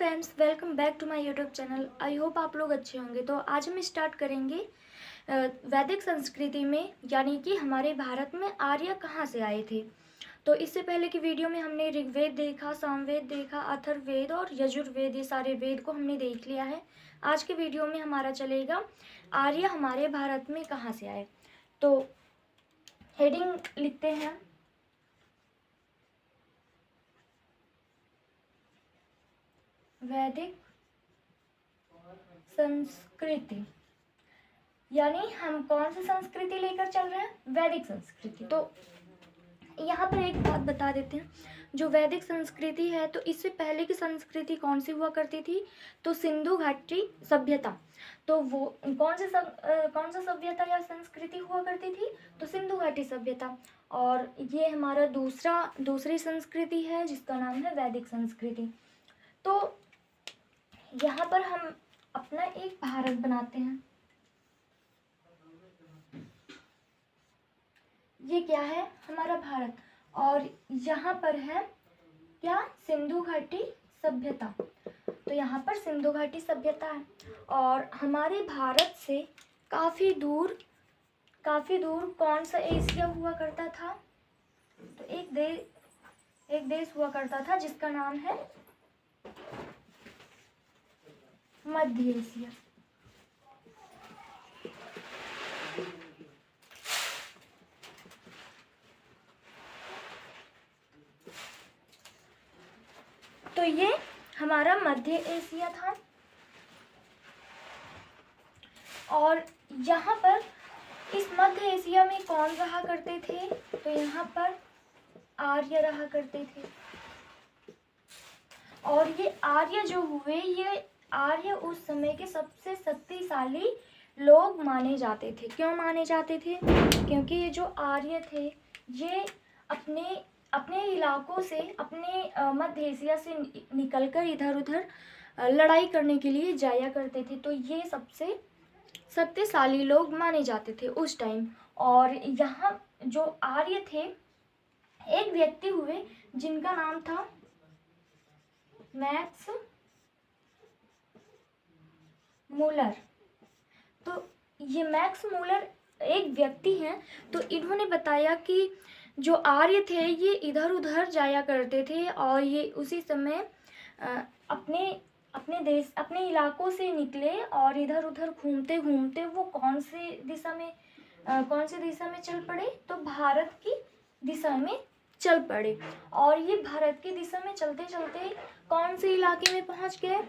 Friends, welcome back to my YouTube channel. I hope आप लोग अच्छे होंगे। तो आज हम स्टार्ट करेंगे वैदिक संस्कृति में, यानी कि हमारे भारत में आर्य कहाँ से आए थे। तो इससे पहले की वीडियो में हमने ऋग्वेद देखा, सामवेद देखा, अथर्ववेद और यजुर्वेद, ये सारे वेद को हमने देख लिया है। आज के वीडियो में हमारा चलेगा आर्य हमारे भारत में कहाँ से आए। तो हेडिंग लिखते हैं, वैदिक संस्कृति। यानी हम कौन सी संस्कृति लेकर चल रहे हैं? वैदिक संस्कृति। तो यहाँ पर एक बात बता देते हैं, जो वैदिक संस्कृति है तो इससे पहले की संस्कृति कौन सी हुआ करती थी? तो सिंधु घाटी सभ्यता। तो वो कौन सा सभ्यता या संस्कृति हुआ करती थी? तो सिंधु घाटी सभ्यता। और ये हमारा दूसरी संस्कृति है जिसका नाम है वैदिक संस्कृति। तो यहाँ पर हम अपना एक भारत बनाते हैं। ये क्या है? हमारा भारत। और यहाँ पर है क्या? सिंधु घाटी सभ्यता। तो यहाँ पर सिंधु घाटी सभ्यता है। और हमारे भारत से काफ़ी दूर कौन सा एशिया हुआ करता था? तो एक देश हुआ करता था जिसका नाम है मध्य एशिया। तो ये हमारा मध्य एशिया था। और यहाँ पर इस मध्य एशिया में कौन रहा करते थे? तो यहाँ पर आर्य रहा करते थे। और ये आर्य जो हुए, ये आर्य उस समय के सबसे शक्तिशाली लोग माने जाते थे। क्यों माने जाते थे? क्योंकि ये जो आर्य थे ये अपने इलाकों से, अपने मध्य एशिया से निकलकर इधर उधर लड़ाई करने के लिए जाया करते थे। तो ये सबसे शक्तिशाली लोग माने जाते थे उस टाइम। और यहाँ जो आर्य थे, एक व्यक्ति हुए जिनका नाम था मैक्स मूलर। तो ये मैक्स मूलर एक व्यक्ति हैं। तो इन्होंने बताया कि जो आर्य थे ये इधर उधर जाया करते थे और ये उसी समय अपने इलाकों से निकले और इधर उधर घूमते घूमते वो कौन सी दिशा में चल पड़े? तो भारत की दिशा में चल पड़े। और ये भारत की दिशा में चलते चलते कौन से इलाके में पहुंच गए?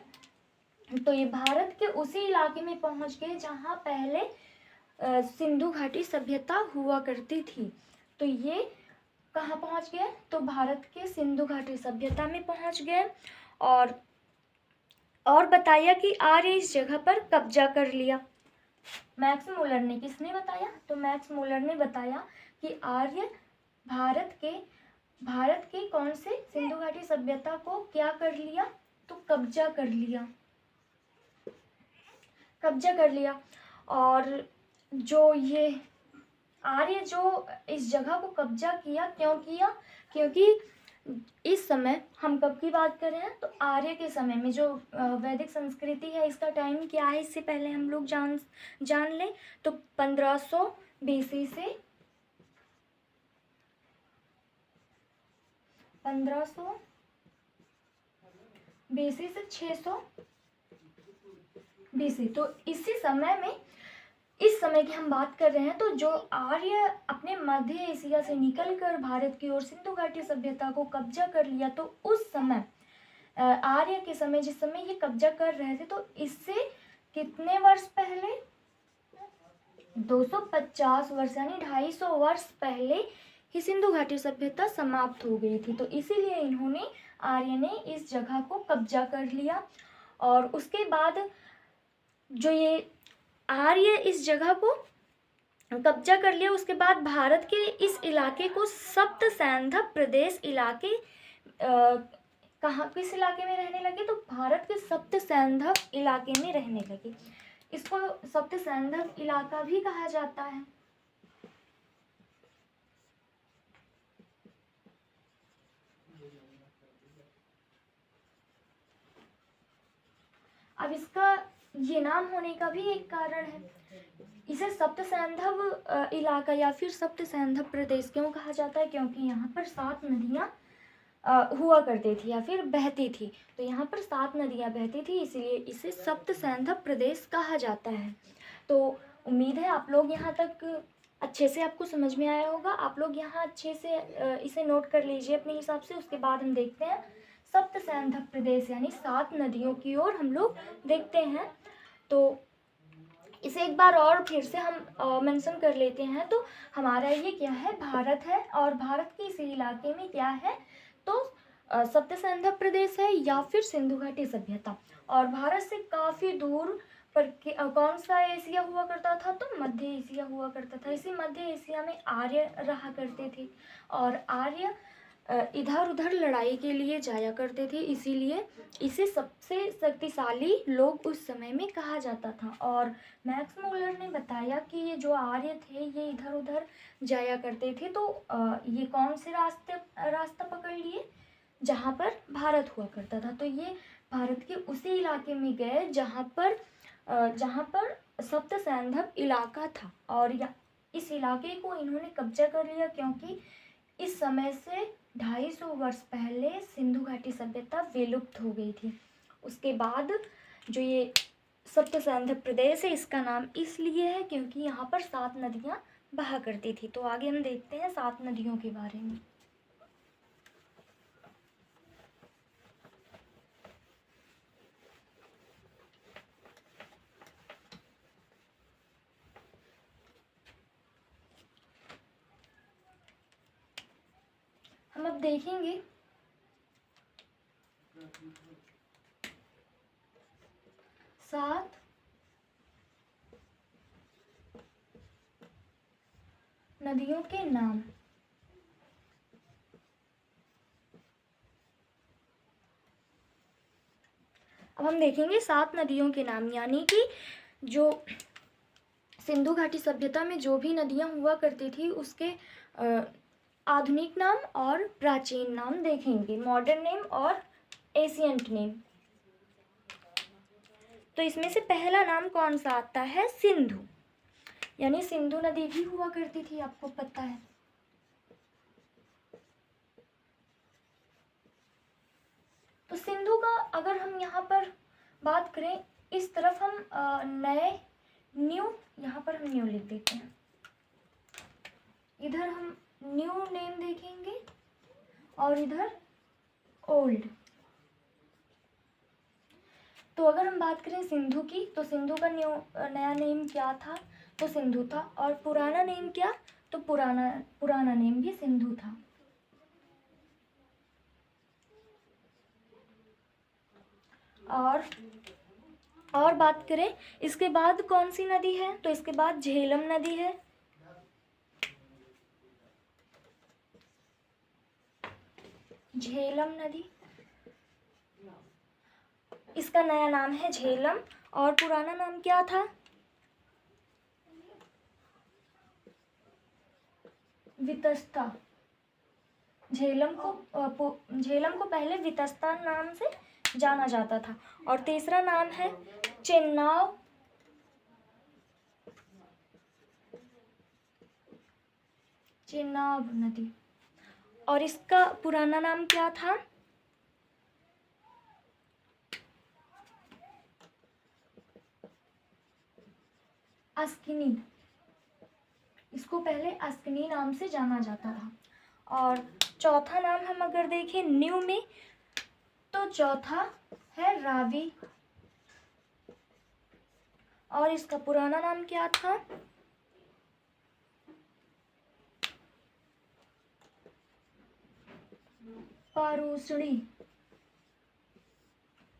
तो ये भारत के उसी इलाके में पहुंच गए जहां पहले सिंधु घाटी सभ्यता हुआ करती थी। तो ये कहाँ पहुंच गए? तो भारत के सिंधु घाटी सभ्यता में पहुंच गए। और बताया कि आर्य इस जगह पर कब्जा कर लिया। मैक्स मूलर ने, किसने बताया? तो मैक्स मूलर ने बताया कि आर्य भारत के कौन से सिंधु घाटी सभ्यता को क्या कर लिया? तो कब्जा कर लिया। और जो ये आर्य जो इस जगह को कब्जा किया, क्यों किया? क्योंकि इस समय हम कब की बात कर रहे हैं? तो आर्य के समय में जो वैदिक संस्कृति है इसका टाइम क्या है, इससे पहले हम लोग जान लें। तो 1500 बीसी से 600 बीसी। तो इस समय की हम बात कर रहे हैं। तो जो आर्य अपने मध्य एशिया से निकलकर भारत की ओर सिंधु घाटी सभ्यता को कब्जा कर लिया, तो उस समय आर्य के समय, जिस समय ये कब्जा कर रहे थे, तो इससे कितने वर्ष पहले? 250 वर्ष, यानी 250 वर्ष पहले ही सिंधु घाटी सभ्यता समाप्त हो गई थी। तो इसीलिए आर्य ने इस जगह को कब्जा कर लिया। और उसके बाद जो ये आर्य इस जगह को कब्जा कर लिया, उसके बाद भारत के इस इलाके को सप्त सैंधव प्रदेश इलाके किस इलाके में रहने लगे? तो भारत के सप्त सैंधव इलाके में रहने लगे। इसको सप्त सैंधव इलाका भी कहा जाता है। अब इसका ये नाम होने का भी एक कारण है। इसे सप्त सैंधव इलाका या फिर सप्त सैंधव प्रदेश क्यों कहा जाता है? क्योंकि यहाँ पर 7 नदियाँ हुआ करती थी या फिर बहती थी। तो यहाँ पर 7 नदियाँ बहती थी, इसलिए इसे सप्त सैंधव प्रदेश कहा जाता है। तो उम्मीद है आप लोग यहाँ तक अच्छे से आपको समझ में आया होगा। आप लोग यहाँ अच्छे से इसे नोट कर लीजिए अपने हिसाब से। उसके बाद हम देखते हैं सप्त सैंधव प्रदेश यानी 7 नदियों की ओर हम लोग देखते हैं। तो इसे एक बार और फिर से हम मेंशन कर लेते हैं। तो हमारा ये क्या है? भारत है, और भारत के इसी इलाके में क्या है? तो सप्त सैंधव प्रदेश है या फिर सिंधु घाटी सभ्यता। और भारत से काफ़ी दूर पर कौन सा एशिया हुआ करता था? तो मध्य एशिया हुआ करता था। इसी मध्य एशिया में आर्य रहा करते थे, और आर्य इधर उधर लड़ाई के लिए जाया करते थे, इसीलिए इसे सबसे शक्तिशाली लोग उस समय में कहा जाता था। और मैक्स मुलर ने बताया कि ये जो आर्य थे ये इधर उधर जाया करते थे। तो ये कौन से रास्ता पकड़ लिए? जहाँ पर भारत हुआ करता था। तो ये भारत के उसी इलाके में गए जहाँ पर सप्त सैंधव इलाका था, और इस इलाके को इन्होंने कब्जा कर लिया, क्योंकि इस समय से 250 वर्ष पहले सिंधु घाटी सभ्यता विलुप्त हो गई थी। उसके बाद जो ये सप्त सैंधव प्रदेश है, इसका नाम इसलिए है क्योंकि यहाँ पर 7 नदियाँ बहा करती थी। तो आगे हम देखते हैं 7 नदियों के बारे में। हम अब देखेंगे सात नदियों के नाम। अब हम देखेंगे 7 नदियों के नाम, यानी कि जो सिंधु घाटी सभ्यता में जो भी नदियां हुआ करती थी उसके आधुनिक नाम और प्राचीन नाम देखेंगे, मॉडर्न नेम और एशियंट नेम। तो इसमें से पहला नाम कौन सा आता है? सिंधु, यानी सिंधु नदी भी हुआ करती थी, आपको पता है। तो सिंधु का अगर हम यहाँ पर बात करें, इस तरफ हम यहाँ पर हम न्यू लिख देते हैं, इधर हम न्यू नेम देखेंगे और इधर ओल्ड। तो अगर हम बात करें सिंधु की, तो सिंधु का नया नेम क्या था? तो सिंधु था। और पुराना नेम क्या? तो पुराना नेम भी सिंधु था। और बात करें इसके बाद कौन सी नदी है? तो इसके बाद झेलम नदी है। झेलम नदी, इसका नया नाम है झेलम, और पुराना नाम क्या था? वितस्ता। झेलम को पहले वितस्ता नाम से जाना जाता था। और तीसरा नाम है चेनाब नदी, और इसका पुराना नाम क्या था? अस्किनी। इसको पहले अस्किनी नाम से जाना जाता था। और चौथा नाम हम अगर देखें न्यू में, तो चौथा है रावी, और इसका पुराना नाम क्या था? पारूसणी।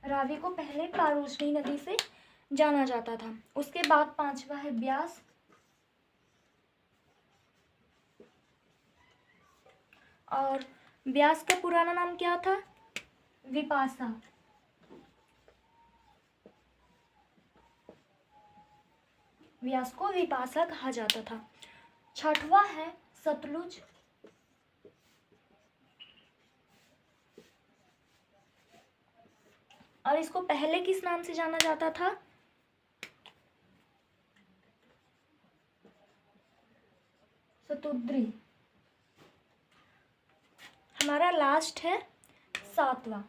रावी को पहले पारूसणी नदी से जाना जाता था। उसके बाद पांचवा है ब्यास, और ब्यास का पुराना नाम क्या था? विपासा। व्यास को विपासा कहा जाता था। छठवां है सतलुज, और इसको पहले किस नाम से जाना जाता था? शतुद्री। हमारा लास्ट है 7वां,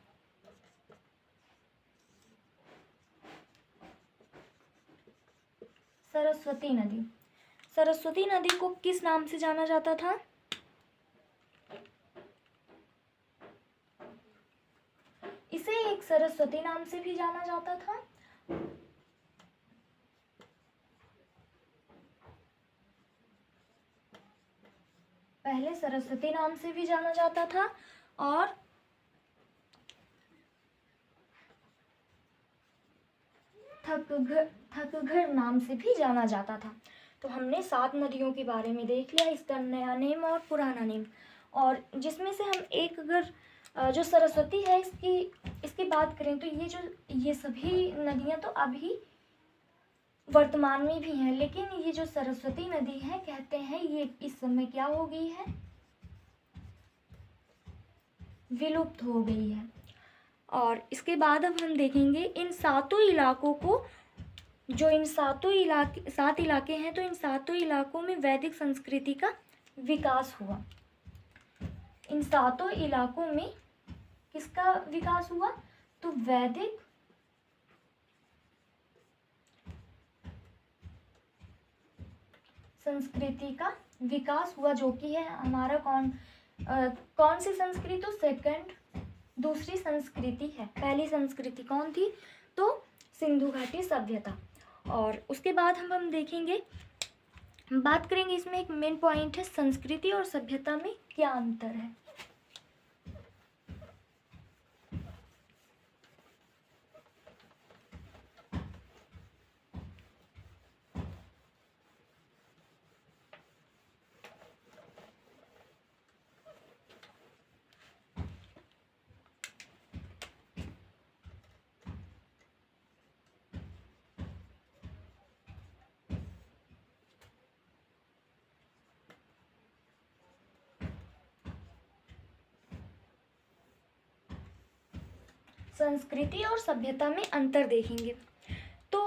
सरस्वती नदी। सरस्वती नदी को किस नाम से जाना जाता था? इसे एक सरस्वती नाम से भी जाना जाता था पहले सरस्वती नाम से भी जाना जाता था और थकघर नाम से भी जाना जाता था। तो हमने 7 नदियों के बारे में देख लिया, इसका नया नेम और पुराना नेम। और जिसमें से हम एक अगर जो सरस्वती है इसकी बात करें तो ये सभी नदियां तो अभी वर्तमान में भी हैं, लेकिन ये जो सरस्वती नदी है कहते हैं ये इस समय क्या हो गई है? विलुप्त हो गई है। और इसके बाद अब हम देखेंगे इन 7 इलाकों को, जो इन 7 इलाके हैं, तो इन 7 इलाकों में वैदिक संस्कृति का विकास हुआ। इन 7 इलाकों में किसका विकास हुआ? तो वैदिक संस्कृति का विकास हुआ, जो कि है हमारा कौन सी संस्कृति? तो दूसरी संस्कृति है। पहली संस्कृति कौन थी? तो सिंधु घाटी सभ्यता। और उसके बाद हम देखेंगे, बात करेंगे, इसमें एक मेन पॉइंट है संस्कृति और सभ्यता में क्या अंतर है। संस्कृति और सभ्यता में अंतर देखेंगे। तो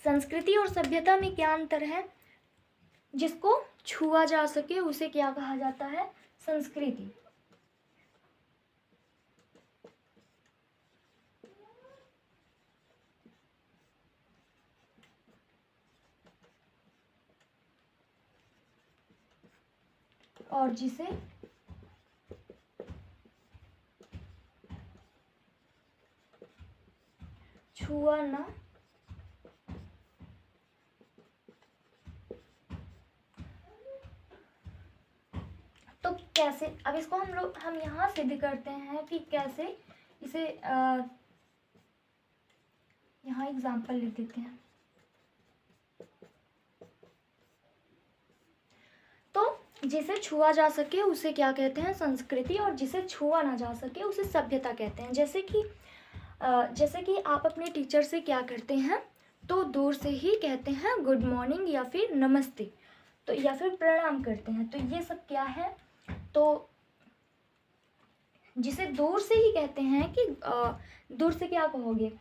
संस्कृति और सभ्यता में क्या अंतर है? जिसको छुआ जा सके उसे क्या कहा जाता है? संस्कृति। और जिसे छुआ ना तो कैसे? अब इसको हम यहाँ सिद्ध करते हैं कि कैसे इसे यहाँ एग्जाम्पल लिख देते हैं। तो जिसे छुआ जा सके उसे क्या कहते हैं? संस्कृति। और जिसे छुआ ना जा सके उसे सभ्यता कहते हैं। जैसे कि आप अपने टीचर से क्या करते हैं? तो दूर से ही कहते हैं गुड मॉर्निंग या फिर नमस्ते, तो या फिर प्रणाम करते हैं। तो ये सब क्या है? तो जिसे दूर से ही कहते हैं कि दूर से क्या कहोगे?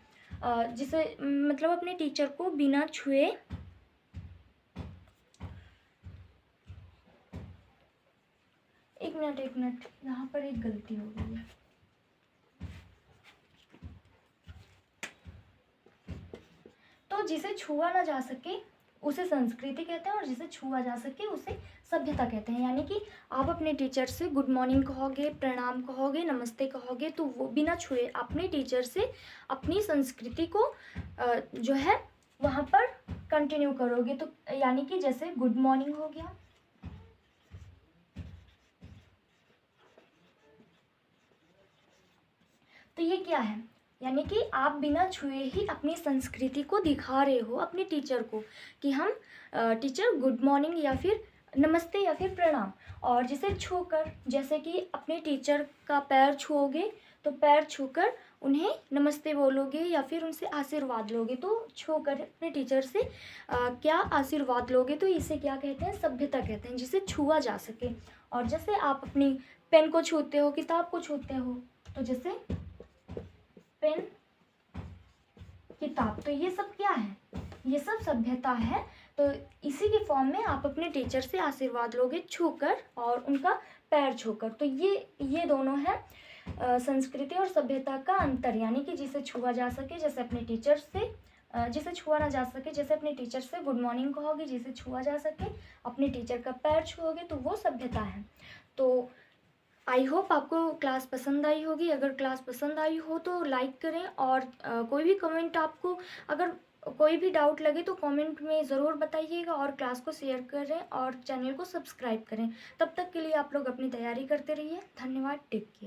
जिसे मतलब अपने टीचर को बिना छुए, एक मिनट, यहाँ पर एक गलती हो गई है। तो जिसे छुआ ना जा सके उसे संस्कृति कहते हैं और जिसे छुआ जा सके उसे सभ्यता कहते हैं। यानी कि आप अपने टीचर से गुड मॉर्निंग कहोगे, प्रणाम कहोगे, नमस्ते कहोगे, तो वो बिना छुए अपने टीचर से अपनी संस्कृति को जो है वहाँ पर कंटिन्यू करोगे। तो यानी कि जैसे गुड मॉर्निंग हो गया, तो ये क्या है? यानी कि आप बिना छुए ही अपनी संस्कृति को दिखा रहे हो अपने टीचर को कि हम टीचर गुड मॉर्निंग या फिर नमस्ते या फिर प्रणाम। और जिसे छूकर, जैसे कि अपने टीचर का पैर छुओगे तो पैर छूकर उन्हें नमस्ते बोलोगे या फिर उनसे आशीर्वाद लोगे। तो छूकर अपने टीचर से क्या आशीर्वाद लोगे, तो इसे क्या कहते हैं? सभ्यता कहते हैं, जिसे छुआ जा सके। और जैसे आप अपनी पेन को छूते हो, किताब को छूते हो, तो जैसे पेन, किताब। तो ये सब क्या है? ये सब सभ्यता है। तो इसी के फॉर्म में आप अपने टीचर से आशीर्वाद लोगे छूकर और उनका पैर छूकर। तो ये दोनों है संस्कृति और सभ्यता का अंतर, यानी कि जिसे छुआ जा सके, जैसे अपने टीचर से, जिसे छुआ ना जा सके, जैसे अपने टीचर से गुड मॉर्निंग कहोगे, जिसे छुआ जा सके अपने टीचर का पैर छुओगे, तो वो सभ्यता है। तो आई होप आपको क्लास पसंद आई होगी। अगर क्लास पसंद आई हो तो लाइक करें, और कोई भी कमेंट, आपको अगर कोई भी डाउट लगे तो कमेंट में ज़रूर बताइएगा, और क्लास को शेयर करें और चैनल को सब्सक्राइब करें। तब तक के लिए आप लोग अपनी तैयारी करते रहिए। धन्यवाद। Take care.